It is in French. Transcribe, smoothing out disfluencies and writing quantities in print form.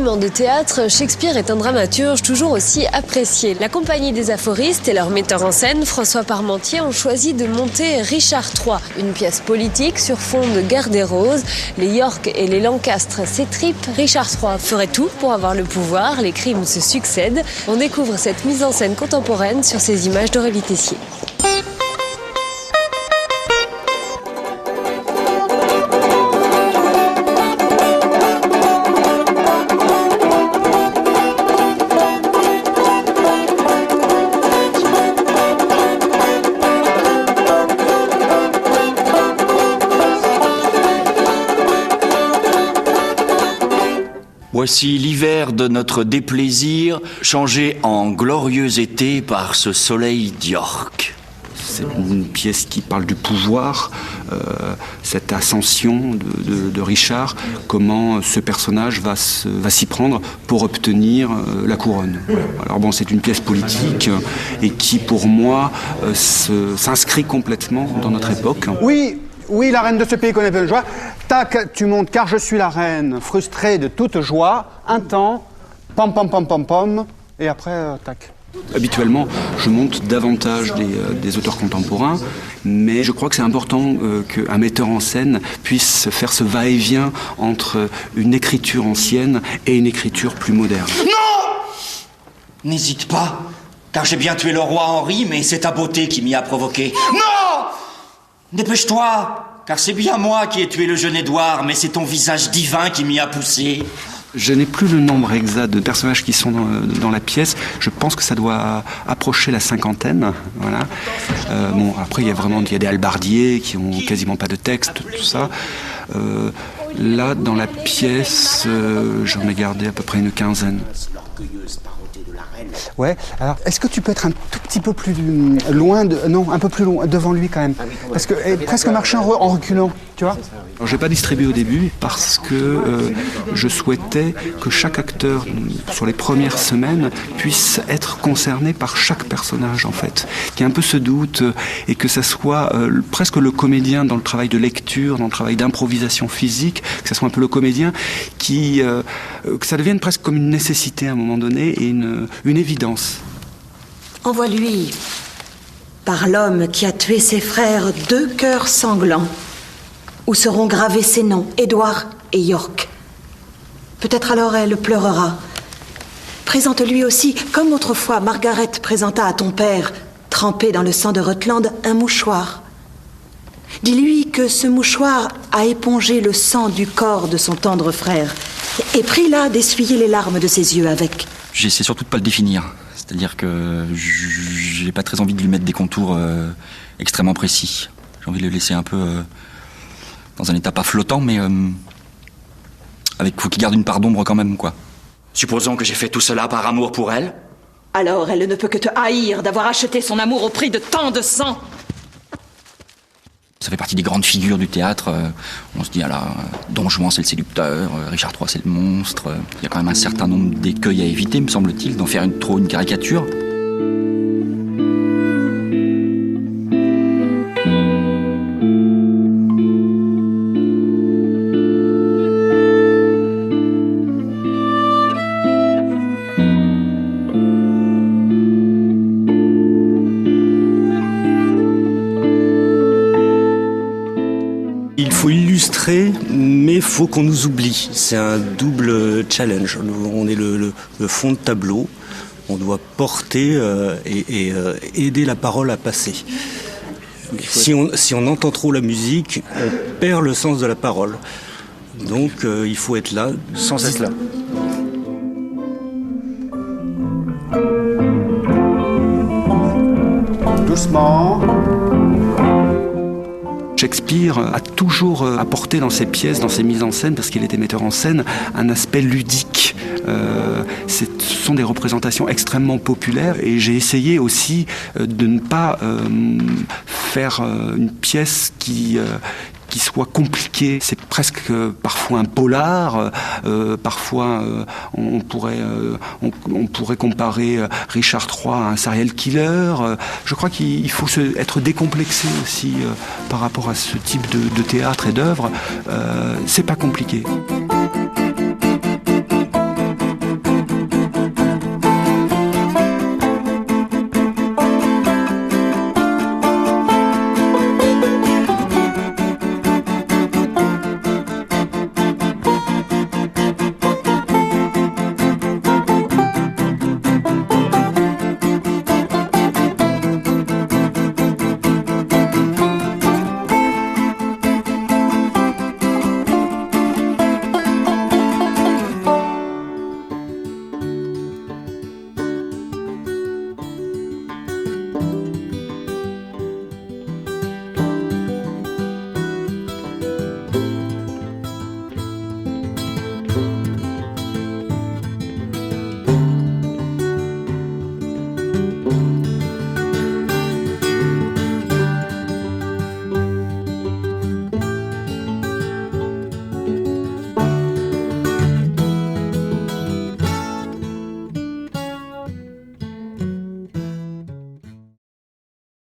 monument de théâtre, Shakespeare est un dramaturge toujours aussi apprécié. La Compagnie des Aphoristes et leur metteur en scène, François Parmentier, ont choisi de monter Richard III, une pièce politique sur fond de guerre des roses. Les York et les Lancastre s'étripent. Richard III ferait tout pour avoir le pouvoir. Les crimes se succèdent. On découvre cette mise en scène contemporaine sur ces images d'Aurélie Tessier. Voici l'hiver de notre déplaisir, changé en glorieux été par ce soleil d'York. C'est une pièce qui parle du pouvoir, cette ascension de Richard, comment ce personnage va s'y prendre pour obtenir la couronne. Alors bon, c'est une pièce politique et qui, pour moi, s'inscrit complètement dans notre époque. Oui, la reine de ce pays connaît peu de joie. Tac, tu montes, car je suis la reine, frustrée de toute joie. Un temps, pom pom pom pom pom, et après, tac. Habituellement, je monte davantage des auteurs contemporains, mais je crois que c'est important qu'un metteur en scène puisse faire ce va-et-vient entre une écriture ancienne et une écriture plus moderne. Non! N'hésite pas, car j'ai bien tué le roi Henri, mais c'est ta beauté qui m'y a provoqué. Non! Dépêche-toi, car c'est bien moi qui ai tué le jeune Édouard, mais c'est ton visage divin qui m'y a poussé. Je n'ai plus le nombre exact de personnages qui sont dans la pièce. Je pense que ça doit approcher la cinquantaine. Voilà. Bon, après, il y a des hallebardiers qui ont quasiment pas de texte, tout ça. Là, dans la pièce, j'en ai gardé à peu près une quinzaine. Ouais, alors est-ce que tu peux être un tout petit peu plus loin, un peu plus loin, devant lui quand même? Parce que presque marcher en reculant, tu vois? Alors, je n'ai pas distribué au début parce que je souhaitais que chaque acteur, sur les premières semaines, puisse être concerné par chaque personnage, en fait. Qu'il y ait un peu ce doute et que ça soit presque le comédien dans le travail de lecture, dans le travail d'improvisation physique, que ça soit un peu le comédien que ça devienne presque comme une nécessité à un moment donné et une évidence. Envoie-lui, par l'homme qui a tué ses frères, 2 cœurs sanglants, où seront gravés ses noms, Édouard et York. Peut-être alors elle pleurera. Présente-lui aussi, comme autrefois Margaret présenta à ton père, trempé dans le sang de Rutland, un mouchoir. Dis-lui que ce mouchoir a épongé le sang du corps de son tendre frère, et prie-la d'essuyer les larmes de ses yeux avec. J'essaie surtout de pas le définir. C'est-à-dire que j'ai pas très envie de lui mettre des contours extrêmement précis. J'ai envie de le laisser un peu dans un état pas flottant, mais faut qu'il garde une part d'ombre quand même, quoi. Supposons que j'ai fait tout cela par amour pour elle. Alors elle ne peut que te haïr d'avoir acheté son amour au prix de tant de sang. Ça fait partie des grandes figures du théâtre. On se dit, Don Juan c'est le séducteur, Richard III c'est le monstre. Il y a quand même un certain nombre d'écueils à éviter, me semble-t-il, d'en faire une caricature. Il faut illustrer, mais il faut qu'on nous oublie. C'est un double challenge. On est le fond de tableau. On doit porter et aider la parole à passer. Si on entend trop la musique, on perd le sens de la parole. Donc il faut être là, sans être là. Doucement. Shakespeare a toujours apporté dans ses pièces, dans ses mises en scène, parce qu'il était metteur en scène, un aspect ludique. Ce sont des représentations extrêmement populaires et j'ai essayé aussi de ne pas faire une pièce qui soit compliqué. C'est presque parfois un polar. Parfois, on pourrait comparer Richard III à un serial killer. Je crois qu'il faut être décomplexé aussi par rapport à ce type de théâtre et d'œuvre. C'est pas compliqué.